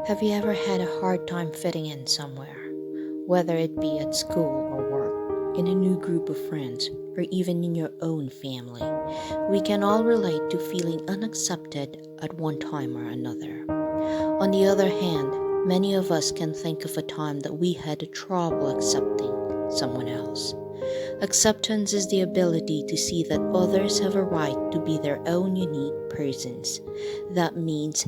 Have you ever had a hard time fitting in somewhere? Whether it be at school or work, in a new group of friends, or even in your own family, we can all relate to feeling unaccepted at one time or another. On the other hand, many of us can think of a time that we had a trouble accepting someone else. Acceptance is the ability to see that others have a right to be their own unique persons. That means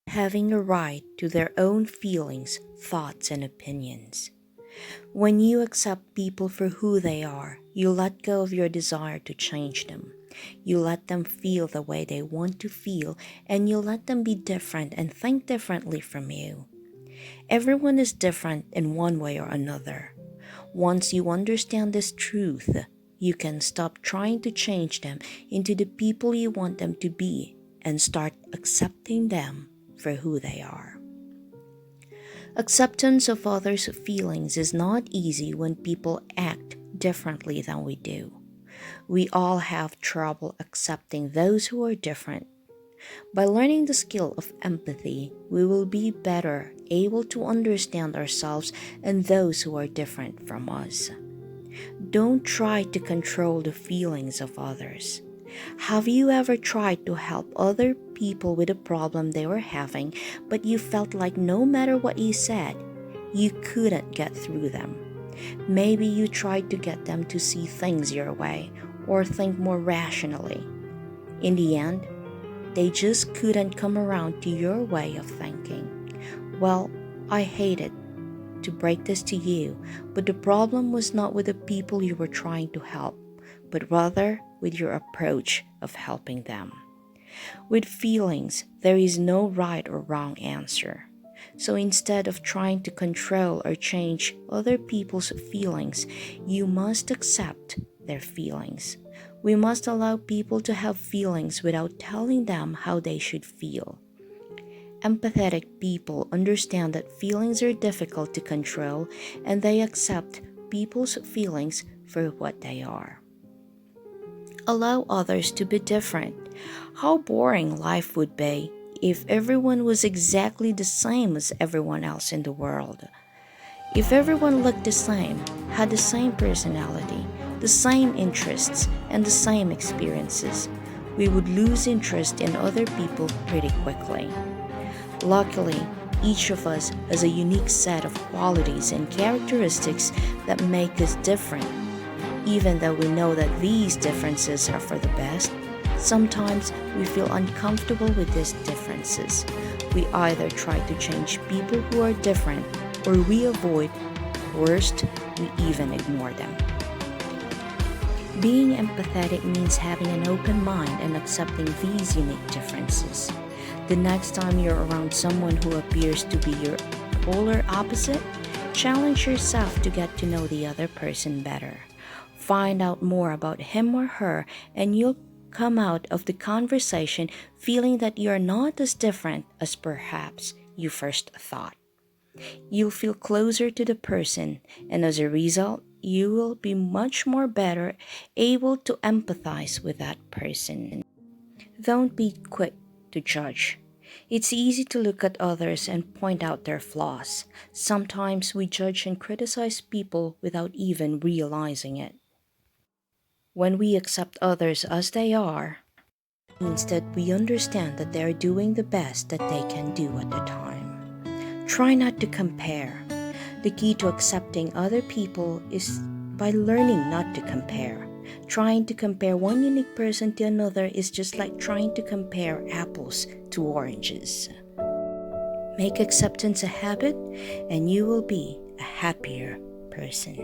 having a right to their own feelings, thoughts, and opinions. When you accept people for who they are, you let go of your desire to change them. You let them feel the way they want to feel, and you let them be different and think differently from you. Everyone is different in one way or another. Once you understand this truth, you can stop trying to change them into the people you want them to be and start accepting them for who they are. Acceptance of others' feelings is not easy when people act differently than we do. We all have trouble accepting those who are different. By learning the skill of empathy, we will be better able to understand ourselves and those who are different from us. Don't try to control the feelings of others. Have you ever tried to help other people with a problem they were having, but you felt like no matter what you said, you couldn't get through them? Maybe you tried to get them to see things your way or think more rationally. In the end, they just couldn't come around to your way of thinking. Well, I hated to break this to you, but the problem was not with the people you were trying to help, but rather with your approach of helping them. With feelings, there is no right or wrong answer. So instead of trying to control or change other people's feelings, you must accept their feelings. We must allow people to have feelings without telling them how they should feel. Empathetic people understand that feelings are difficult to control and they accept people's feelings for what they are. Allow others to be different. How boring life would be if everyone was exactly the same as everyone else in the world. If everyone looked the same, had the same personality, the same interests, and the same experiences, we would lose interest in other people pretty quickly. Luckily, each of us has a unique set of qualities and characteristics that make us different. Even though we know that these differences are for the best, sometimes we feel uncomfortable with these differences. We either try to change people who are different or we avoid, worst, we even ignore them. Being empathetic means having an open mind and accepting these unique differences. The next time you're around someone who appears to be your polar opposite, challenge yourself to get to know the other person better. Find out more about him or her, and you'll come out of the conversation feeling that you're not as different as perhaps you first thought. You'll feel closer to the person, and as a result, you will be much more better able to empathize with that person. Don't be quick to judge. It's easy to look at others and point out their flaws. Sometimes we judge and criticize people without even realizing it. When we accept others as they are, it means that we understand that they are doing the best that they can do at the time. Try not to compare. The key to accepting other people is by learning not to compare. Trying to compare one unique person to another is just like trying to compare apples to oranges. Make acceptance a habit, and you will be a happier person.